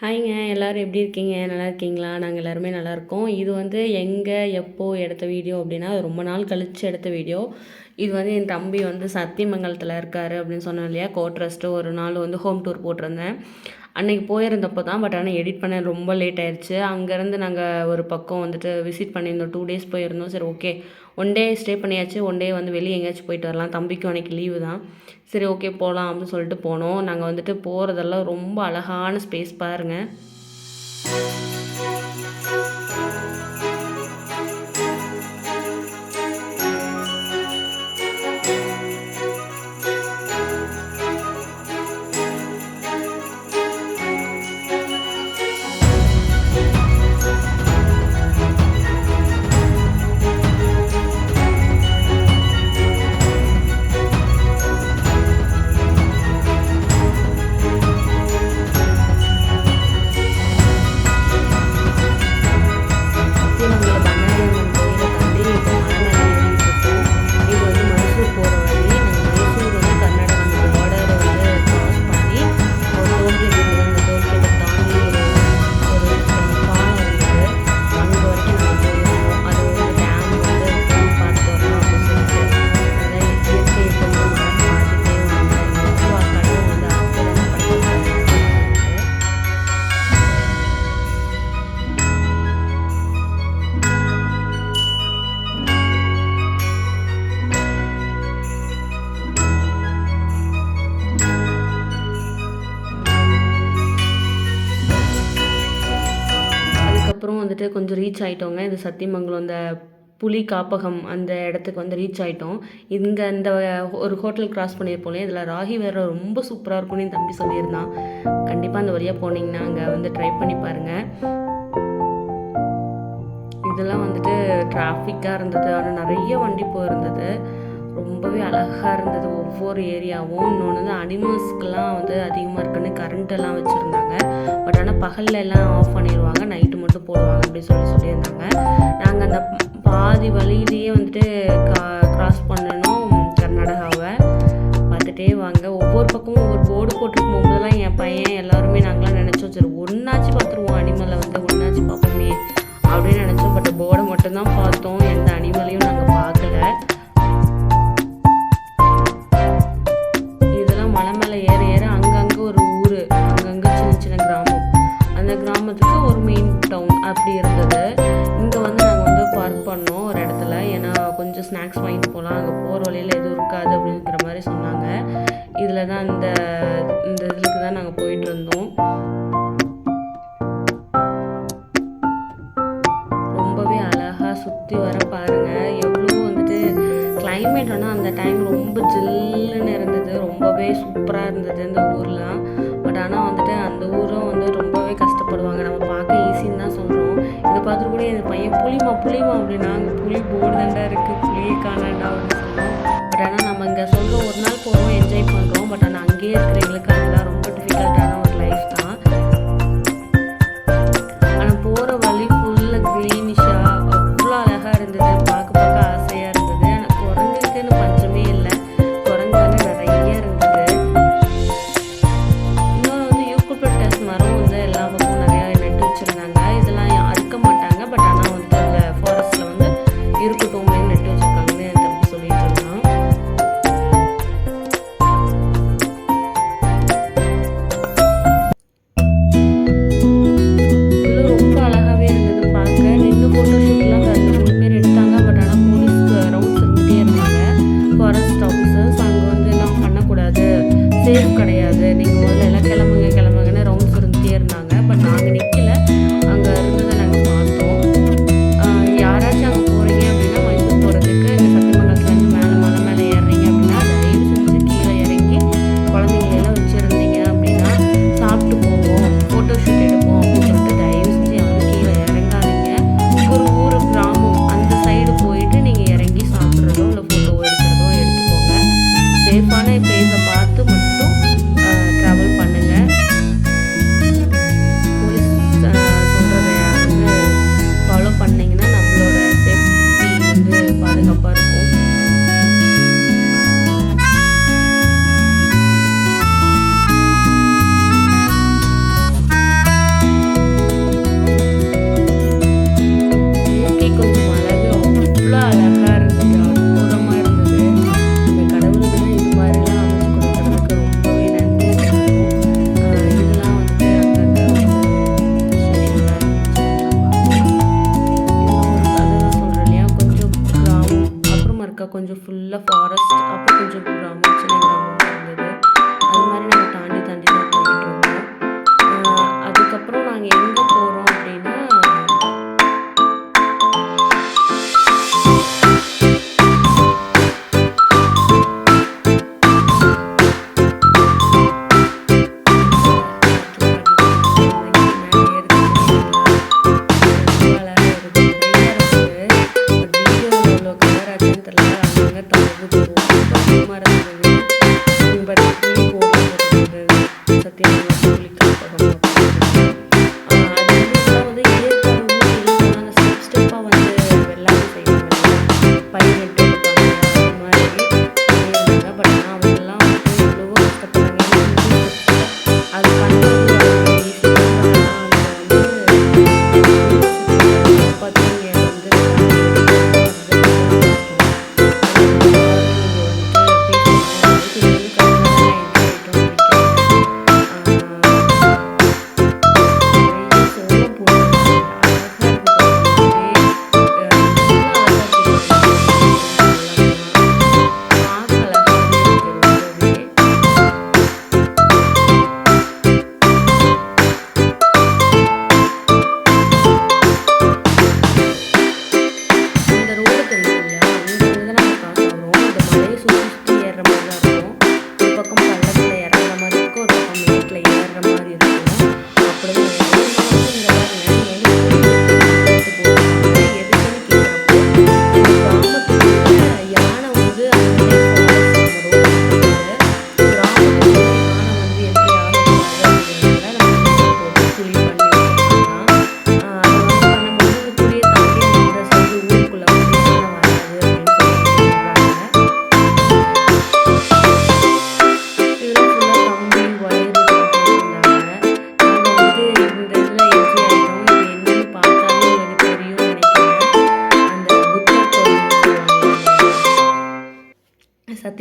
ஹாய்ங்க எல்லாரும் எப்படி இருக்கீங்க? நல்லா இருக்கீங்களா? நாங்க எல்லாருமே நல்லாயிருக்கோம். இது வந்து எங்க, எப்போ எடுத்த வீடியோ அப்படின்னா, அது ரொம்ப நாள் கழிச்சு எடுத்த வீடியோ. இது வந்து என் தம்பி வந்து சத்தியமங்கலத்தில இருக்காரு அப்படின்னு சொன்னேன் இல்லையா? கோர்ட் ரெஸ்ட்டு ஒரு நாள் வந்து ஹோம் டூர் போட்டிருந்தேன். அன்னைக்கு போயிருந்தப்போ தான் ஆனால் எடிட் பண்ண ரொம்ப லேட் ஆயிடுச்சு. அங்கேருந்து நாங்கள் ஒரு பக்கம் வந்துட்டு விசிட் பண்ணியிருந்தோம். 2 டேஸ் போயிருந்தோம். சரி ஓகே. 1 டே ஸ்டே பண்ணியாச்சு. 1 டே வந்து வெளியே எங்கேயாச்சும் போயிட்டு வரலாம். தம்பிக்கும் அன்னைக்கு லீவு தான். சரி ஓகே போகலாம் அப்படின்னு சொல்லிட்டு போனோம். நாங்கள் வந்துட்டு போகிறதெல்லாம் ரொம்ப அழகான ஸ்பேஸ் பாருங்க. சத்தியமங்கலம் பண்ணாரியம்மன் கோயிலை தாண்டி இப்போ மலை மேலே ஏறிட்டு இருக்கோம். இது வந்து மைசூர் போகிற வழி. நாங்கள் மைசூர் வந்து கர்நாடகா பார்டரை வந்து க்ராஸ் பண்ணி ஒரு டோல்கேட் இருந்தது. அந்த டோல்கேட்டை தாண்டி ஒரு பாலம் இருந்தது. அங்கே வரைக்கும் நாங்கள் போயிருந்தோம். அது வந்து டேம் வந்து போய் பார்த்துட்டு வரணும் அப்படின்னு சொல்லிட்டு அதான் இயற்கையை கொஞ்சம் மரம் பார்த்துட்டே வந்தோம். எவ்வளோ கடவுள் வந்து ஆசையில் படுத்திருக்காரு. அதுக்கப்புறம் வந்துட்டு கொஞ்சம் ரீச் ஆகிட்டோங்க. இது சத்தியமங்கலம் அந்த புலி காப்பகம் அந்த இடத்துக்கு வந்து ரீச் ஆகிட்டோம். இங்கே இந்த ஒரு ஹோட்டல் கிராஸ் பண்ணியிருப்போம் இல்லையா? இதில் ராகி வேறு ரொம்ப சூப்பராக இருக்கும்னு என் தம்பி சொல்லியிருந்தான். கண்டிப்பாக அந்த வழியாக போனீங்கன்னா அங்கே வந்து ட்ரை பண்ணி பாருங்கள். இதெல்லாம் வந்துட்டு டிராஃபிக்காக இருந்தது. ஆனால் நிறைய வண்டி போயிருந்தது. ரொம்பவே அழகாக இருந்தது ஒவ்வொரு ஏரியாவும். இன்னொன்று வந்து அனிமல்ஸ்க்கெல்லாம் வந்து அதிகமாக இருக்குன்னு கரண்ட்டெல்லாம் வச்சுருந்தாங்க. பட் ஆனால் பகலில் எல்லாம் ஆஃப் பண்ணிடுவாங்க, நைட்டு மட்டும் போடுவாங்க அப்படி சொல்லியிருந்தாங்க. நாங்கள் அந்த பாதி வழியிலேயே வந்துட்டு கிராஸ் பண்ணணும் கர்நாடகாவை. பார்த்துட்டே வாங்க. ஒவ்வொரு பக்கமும் ஒவ்வொரு போர்டு போட்டுருக்கும் போதெல்லாம் என் பையன் எல்லாருமே நாங்களாம் நினச்சோம் சரி ஒன்றாச்சு பார்த்துருவோம், அனிமலை வந்து ஒன்றாச்சு பார்ப்போமே அப்படின்னு நினச்சோம். பட் போர்டை மட்டும்தான் பார்த்தோம், எந்த அனிமலையும் நாங்கள் பார்க்கல. இதெல்லாம் மலை மேலே ஏற ஏற அங்கங்கே ஒரு ஊர், அங்கங்கே சின்ன சின்ன கிராமம். அந்த கிராமத்துக்கு ஒரு மெயின் டவுன் அப்படி இருந்தது. இங்கே வந்து நாங்கள் வந்து பார்க் பண்ணோம் ஒரு இடத்துல. ஏன்னா கொஞ்சம் ஸ்நாக்ஸ் வாங்கிட்டு போகலாம், அங்கே போகிற வழியில் எதுவும் இருக்காது அப்படிங்கிற மாதிரி சொன்னாங்க. இதில் தான் இந்த இதுக்கு தான் நாங்கள் போயிட்டு இருந்தோம். ரொம்பவே அழகாக சுற்றி வர பாருங்கள். எவ்வளோ வந்துட்டு கிளைமேட் ஆனால் அந்த டைம் ரொம்ப ஜில்லுன்னு இருந்தது. ரொம்பவே சூப்பராக இருந்தது இந்த ஊர்லாம். பட் ஆனால் வந்துட்டு அந்த ஊரும் வந்து ரொம்பவே கஷ்டப்படுவாங்க. நம்ம பார்க்க ஈஸின்னு தான் சொல்கிறோம். இதை பார்த்துட்டு கூட என் பையன் புளிமா அப்படின்னா அங்கே புளி போர்டு தாண்டா இருக்குது, புளியை காணாண்டா அப்படின்னு சொல்லுவோம். பட் ஆனால் நம்ம இங்கே சொல்கிறோம் ஒரு நாள் போகிறோம், என்ஜாய் பண்ணுறோம். பட் ஆனால் அங்கேயே இருக்கிறவங்களுக்கு அதெல்லாம் ரொம்ப டிஃபிகல்ட்டான ஒரு லைஃப் தான். ஆனால் போகிற வழி ஃபுல்லாக க்ரீனிஷாக அவ்வளோ அழகாக இருந்தது. பார்க்க பார்க்க ஆசையாக இருந்தது. ஆனால் குரங்குக்குன்னு பஞ்சமே இல்லை, குரங்கு வந்து நிறைய இருந்தது. இன்னொன்று வந்து யூக்கலிப்டஸ் மரம் வந்து எல்லா பக்கமும் நிறையா நட்டு வச்சுருந்தாங்க. இதெல்லாம் அறுக்க மாட்டாங்க. பட் ஆனால் வந்துட்டு அந்த ஃபாரஸ்ட்டில் வந்து இருக்கட்டும் அப்படின்னு நட்டு வச்சுருக்காங்கன்னு என் தம்பி சொல்லிட்டு இருந்தான். இதில் ரொம்ப அழகாகவே இருந்தது பார்க்க. நின்று ஃபோட்டோ ஷூட்லாம் 2-3 பேர் எடுத்தாங்க. பட் ஆனால் போலீஸ் ரவுண்ட்ஸ் இருந்துகிட்டே இருந்தாங்க, ஃபாரஸ்ட் ஆஃபீஸர்ஸ். அங்கே வந்து எல்லாம் பண்ணக்கூடாது, சேஃப் கிடையாது, நீங்கள் முதல்ல எல்லாம் கிளம்புங்கன்னு ரவுண்ட்ஸ் இருந்துகிட்டே இருந்தாங்க. பட்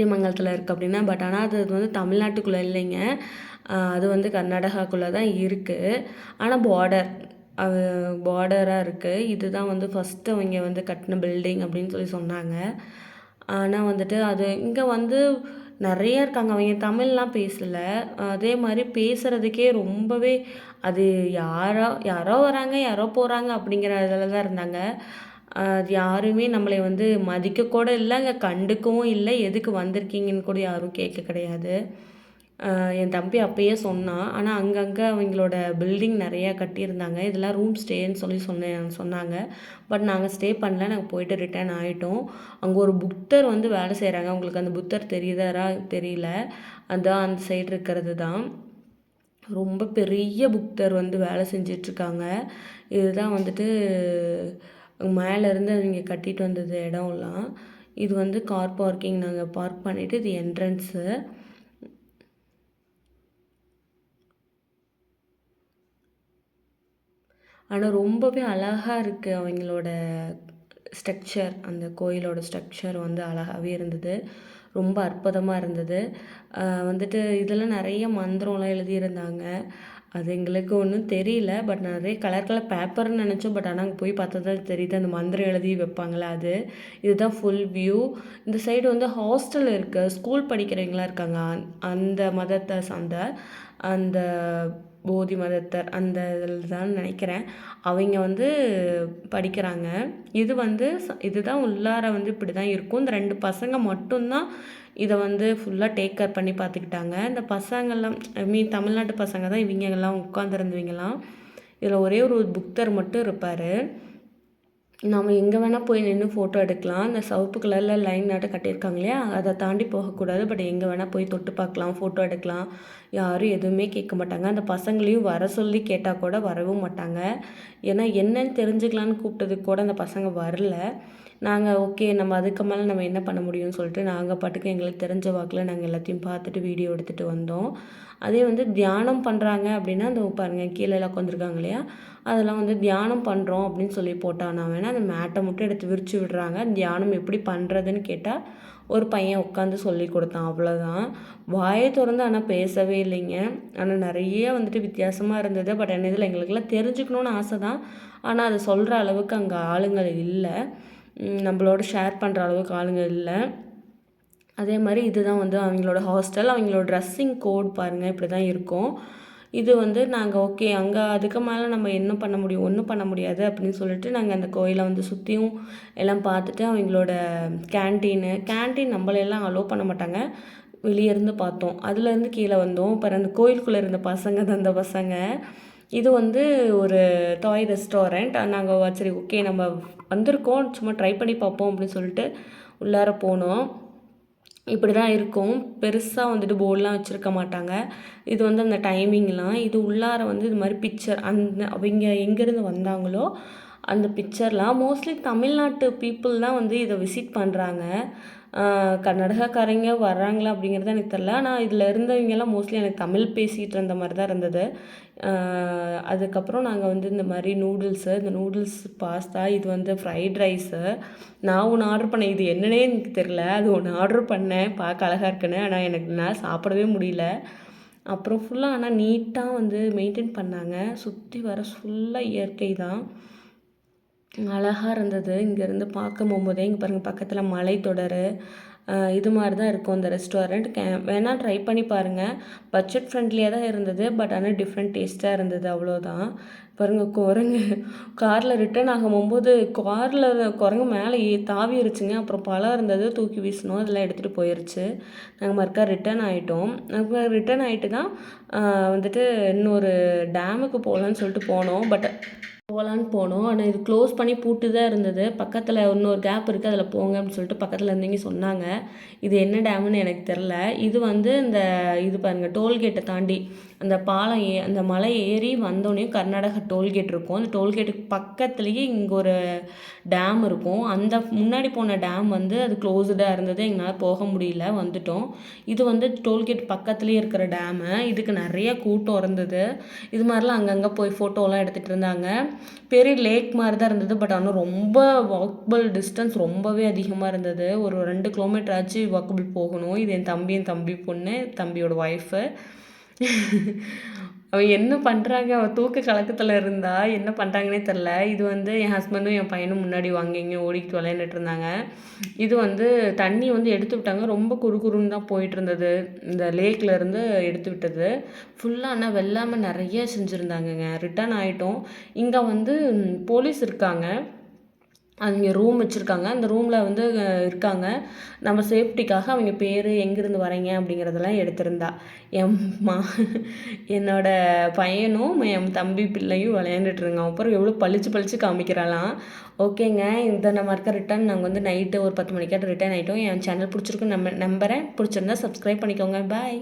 சத்தியமங்கலத்தில் இருக்குது அப்படின்னா. பட் ஆனால் அது வந்து தமிழ்நாட்டுக்குள்ளே இல்லைங்க. அது வந்து கர்நாடகாக்குள்ளே தான் இருக்குது. ஆனால் அது பார்டராக இருக்குது. இதுதான் வந்து ஃபஸ்ட்டு அவங்க வந்து கட்டின பில்டிங் அப்படின்னு சொன்னாங்க. ஆனால் வந்துட்டு அது இங்கே வந்து நிறைய இருக்காங்க. அவங்க தமிழ்லாம் பேசலை. அதே மாதிரி பேசுகிறதுக்கே ரொம்பவே அது யாரோ யாரோ வராங்க யாரோ போகிறாங்க அப்படிங்கிற இதில் தான் இருந்தாங்க. அது யாருமே நம்மளை வந்து மதிக்கக்கூட இல்லை, அங்கே கண்டுக்கவும் இல்லை, எதுக்கு வந்திருக்கீங்கன்னு கூட யாரும் கேட்க கிடையாது. என் தம்பி அப்பயே சொன்னான். ஆனால் அங்கங்கே அவங்களோட பில்டிங் நிறையா கட்டியிருந்தாங்க. இதெல்லாம் ரூம் ஸ்டேன்னு சொன்னாங்க. பட் நாங்கள் ஸ்டே பண்ணல. நாங்கள் போயிட்டு ரிட்டர்ன் ஆகிட்டோம். அங்கே ஒரு புத்தர் வந்து வேலை செய்கிறாங்க. உங்களுக்கு அந்த புத்தர் தெரியுதாரா தெரியல. அதான் அந்த சைடு இருக்கிறது தான். ரொம்ப பெரிய புத்தர் வந்து வேலை செஞ்சிட்ருக்காங்க. இதுதான் வந்துட்டு மேலேருந்து அவங்க கட்டிட்டு வந்தது இடம்லாம். இது வந்து கார் பார்க்கிங். நாங்கள் பார்க் பண்ணிவிட்டு இது என்ட்ரன்ஸு. ஆனால் ரொம்பவே அழகாக இருக்குது அவங்களோட ஸ்ட்ரக்சர். அந்த கோயிலோட ஸ்ட்ரக்சர் வந்து அழகாகவே இருந்தது. ரொம்ப அற்புதமாக இருந்தது. வந்துட்டு இதெல்லாம் நிறைய மந்திரம்லாம் எழுதியிருந்தாங்க. அது எங்களுக்கு ஒன்றும் தெரியல. பட் நிறைய கலர் கலர் பேப்பர்னு நினச்சோம். பட் ஆனால் அங்கே போய் பார்த்தா தான் தெரியுது அந்த மந்திரம் எழுதி வைப்பாங்களே அது. இதுதான் ஃபுல் வியூ. இந்த சைடு வந்து ஹாஸ்டல் இருக்குது. ஸ்கூல் படிக்கிறவங்களாம் இருக்காங்க. அந்த மதத்தை சார்ந்த அந்த போதி மதத்தர் அந்த இதில் தான் நினைக்கிறேன். அவங்க வந்து படிக்கிறாங்க. இது வந்து இதுதான் உள்ளார வந்து இப்படி தான் இருக்கும். இந்த 2 பசங்க மட்டும்தான் இதை வந்து ஃபுல்லாக டேக் கேர் பண்ணி பார்த்துக்கிட்டாங்க. இந்த பசங்கள்லாம் தமிழ்நாட்டு பசங்க தான் இவங்கெல்லாம் உட்காந்துருந்தவங்கலாம். இதில் ஒரே ஒரு புத்தர் மட்டும் இருப்பார். நம்ம எங்கே வேணால் போய் நின்று ஃபோட்டோ எடுக்கலாம். அந்த சிவப்பு கலரில் லைன் நாட்டம் கட்டியிருக்காங்க இல்லையா, அதை தாண்டி போகக்கூடாது. பட் எங்கே வேணால் போய் தொட்டு பார்க்கலாம், ஃபோட்டோ எடுக்கலாம். யாரும் எதுவுமே கேட்க மாட்டாங்க. அந்த பசங்களையும் வர சொல்லி கேட்டால் கூட வரவும் மாட்டாங்க. ஏன்னா என்னன்னு தெரிஞ்சுக்கலான்னு கூப்பிட்டதுக்கு கூட அந்த பசங்க வரல. நாங்கள் ஓகே நம்ம அதுக்கு மேலே நம்ம என்ன பண்ண முடியும்னு சொல்லிட்டு நாங்கள் பாட்டுக்கு எங்களுக்கு தெரிஞ்ச வாக்கில் நாங்கள் எல்லாத்தையும் பார்த்துட்டு வீடியோ எடுத்துகிட்டு வந்தோம். அதே வந்து தியானம் பண்ணுறாங்க அப்படின்னா அந்த பாருங்கள் கீழெல்லாம் உட்காந்துருக்காங்க இல்லையா, அதெல்லாம் வந்து தியானம் பண்ணுறோம் அப்படின்னு சொல்லி போட்டானா வேணால் அந்த மேட்டை மட்டும் எடுத்து விரித்து விடுறாங்க. தியானம் எப்படி பண்ணுறதுன்னு கேட்டால் ஒரு பையன் உட்காந்து சொல்லி கொடுத்தான். அவ்வளோதான். வாயை திறந்து ஆனால் பேசவே இல்லைங்க. ஆனால் நிறைய வந்துட்டு வித்தியாசமாக இருந்தது. பட் என்ன இதில் எங்களுக்கெல்லாம் தெரிஞ்சுக்கணுன்னு ஆசை தான். ஆனால் அதை சொல்கிற அளவுக்கு அங்கே ஆளுங்கள் இல்லை. நம்மளோட ஷேர் பண்ணுற அளவுக்கு ஆளுங்க இல்லை. அதே மாதிரி இதுதான் வந்து அவங்களோட ஹாஸ்டல். அவங்களோட ட்ரெஸ்ஸிங் கோட் பாருங்கள் இப்படி தான் இருக்கும். இது வந்து நாங்கள் ஓகே அங்கே அதுக்கு மேலே நம்ம என்ன பண்ண முடியும், ஒன்றும் பண்ண முடியாது அப்படின்னு சொல்லிட்டு நாங்கள் அந்த கோயிலை வந்து சுற்றியும் எல்லாம் பார்த்துட்டு அவங்களோட கேன்டீன் நம்மளையெல்லாம் அலோவ் பண்ண மாட்டாங்க. வெளியே இருந்து பார்த்தோம். அதுலேருந்து கீழே வந்தோம். அப்புறம் அந்த கோயிலுக்குள்ளே இருந்த பசங்க தான் அந்த பசங்க. இது வந்து ஒரு டாய் ரெஸ்டாரண்ட். நாங்கள் சரி ஓகே நம்ம வந்திருக்கோம் சும்மா ட்ரை பண்ணி பார்ப்போம் அப்படின்னு சொல்லிட்டு உள்ளார போனோம். இப்படி தான் இருக்கும். பெருசாக வந்துட்டு போர்டெலாம் வச்சுருக்க மாட்டாங்க. இது வந்து அந்த டைமிங்லாம். இது உள்ளார வந்து இது மாதிரி பிக்சர் அவங்க எங்கேருந்து வந்தாங்களோ அந்த பிக்சர்லாம் மோஸ்ட்லி தமிழ்நாட்டு பீப்புள் தான் வந்து இதை விசிட் பண்ணுறாங்க. கர்நாடகாக்காரங்க வர்றாங்களா அப்படிங்கிறது எனக்கு தெரில. ஆனால் இதில் இருந்தவங்கெல்லாம் மோஸ்ட்லி எனக்கு தமிழ் பேசிகிட்டு இருந்த மாதிரி தான் இருந்தது. அதுக்கப்புறம் நாங்கள் வந்து இந்த மாதிரி இந்த நூடுல்ஸ் பாஸ்தா, இது வந்து ஃப்ரைட் ரைஸு. நான் ஒன்று ஆர்டர் பண்ணேன். இது என்னன்னே எனக்கு தெரில. அது ஒன்று ஆர்டர் பண்ணேன் பார்க்க அழகாக இருக்குன்னு. ஆனால் என்னால் சாப்பிடவே முடியல. அப்புறம் ஃபுல்லாக ஆனால் நீட்டாக வந்து மெயின்டைன் பண்ணாங்க. சுற்றி வர ஃபுல்லாக இயற்கை தான். அழகாக இருந்தது. இங்கேருந்து பார்க்க போகும்போதே இங்கே பாருங்கள் பக்கத்தில் மலைத்தொடர் இது மாதிரி தான் இருக்கும் இந்த ரெஸ்டாரண்ட். வேணால் ட்ரை பண்ணி பாருங்கள். பட்ஜெட் ஃப்ரெண்ட்லியாக தான் இருந்தது. பட் ஆனால் டிஃப்ரெண்ட் டேஸ்ட்டாக இருந்தது அவ்வளோதான். பாருங்கள் குரங்கு காரில் ரிட்டர்ன் ஆகும்போது குரங்கு மேலே தாவிருச்சுங்க. அப்புறம் பழம் இருந்தது தூக்கி வீசணும், அதெல்லாம் எடுத்துகிட்டு போயிடுச்சு. நாங்கள் மறுக்கா ரிட்டர்ன் ஆகிட்டோம். நாங்கள் ரிட்டர்ன் ஆகிட்டு தான் வந்துட்டு இன்னொரு டேமுக்கு போகலான்னு சொல்லிட்டு போனோம். பட் போகலான்னு போனோம். ஆனால் இது க்ளோஸ் பண்ணி பூட்டு தான் இருந்தது. பக்கத்தில் இன்னொரு கேப் இருக்குது, அதில் போங்க அப்படின்னு சொல்லிட்டு பக்கத்தில் இருந்தவங்க சொன்னாங்க. இது என்ன டேமுன்னு எனக்கு தெரில. இது வந்து இது பாருங்கள் டோல்கேட்டை தாண்டி அந்த பாலம் அந்த மலை ஏறி வந்தோடனே கர்நாடகா டோல்கேட் இருக்கும். அந்த டோல்கேட்டுக்கு பக்கத்துலேயே இங்கே ஒரு டேம் இருக்கும். அந்த முன்னாடி போன டேம் வந்து அது க்ளோஸ்டாக இருந்தது. எங்களால் போக முடியல, வந்துட்டோம். இது வந்து டோல்கேட் பக்கத்துலேயே இருக்கிற டேமு. இதுக்கு நிறைய கூட்டம் இருந்தது. இது மாதிரிலாம் அங்கங்கே போய் ஃபோட்டோலாம் எடுத்துகிட்டு இருந்தாங்க. பெரிய லேக் மாதிரி தான் இருந்தது. பட் ஆனால் ரொம்ப வாக்கபிள் டிஸ்டன்ஸ் ரொம்பவே அதிகமாக இருந்தது. ஒரு 2 கிலோமீட்டர் ஆச்சு வாக்கபிள் போகணும். இது என் தம்பி பொண்ணு, தம்பியோட ஒய்ஃபு. அவள் என்ன பண்ணுறாங்க, அவள் தூக்க கலக்கத்தில் இருந்தா என்ன பண்ணுறாங்கன்னே தெரில. இது வந்து என் ஹஸ்பண்டும் என் பையனும் முன்னாடி வாங்க இங்கே ஓடிக்கிட்டு விளையாண்டுட்டு இருந்தாங்க. இது வந்து தண்ணி வந்து எடுத்து விட்டாங்க. ரொம்ப குறுகுறுன்னு தான் போயிட்டு இருந்தது. இந்த லேக்லேருந்து எடுத்து விட்டது ஃபுல்லாக. ஆனால் வெள்ளாமல் நிறைய செஞ்சுருந்தாங்கங்க. ரிட்டர்ன் ஆகிட்டோம். இங்கே வந்து போலீஸ் இருக்காங்க. அவங்க ரூம் வச்சுருக்காங்க. அந்த ரூமில் வந்து இருக்காங்க. நம்ம சேஃப்டிக்காக அவங்க பேர், எங்கேருந்து வரீங்க அப்படிங்கிறதெல்லாம் எடுத்திருந்தா. என் மா என்னோடய பையனும் என் தம்பி பிள்ளையும் விளையாண்டுட்ருங்க. அப்புறம் எவ்வளோ பளிச்சு பளிச்சு காமிக்கிறாளாம். ஓகேங்க, இந்த நம்ம இருக்க ரிட்டர்ன் நாங்கள் வந்து நைட்டு ஒரு 10 மணிக்காட்ட ரிட்டர்ன் ஆகிட்டோம். என் சேனல் பிடிச்சிருக்குன்னு நம்புகிறேன். பிடிச்சிருந்தா சப்ஸ்கிரைப் பண்ணிக்கோங்க. பாய்.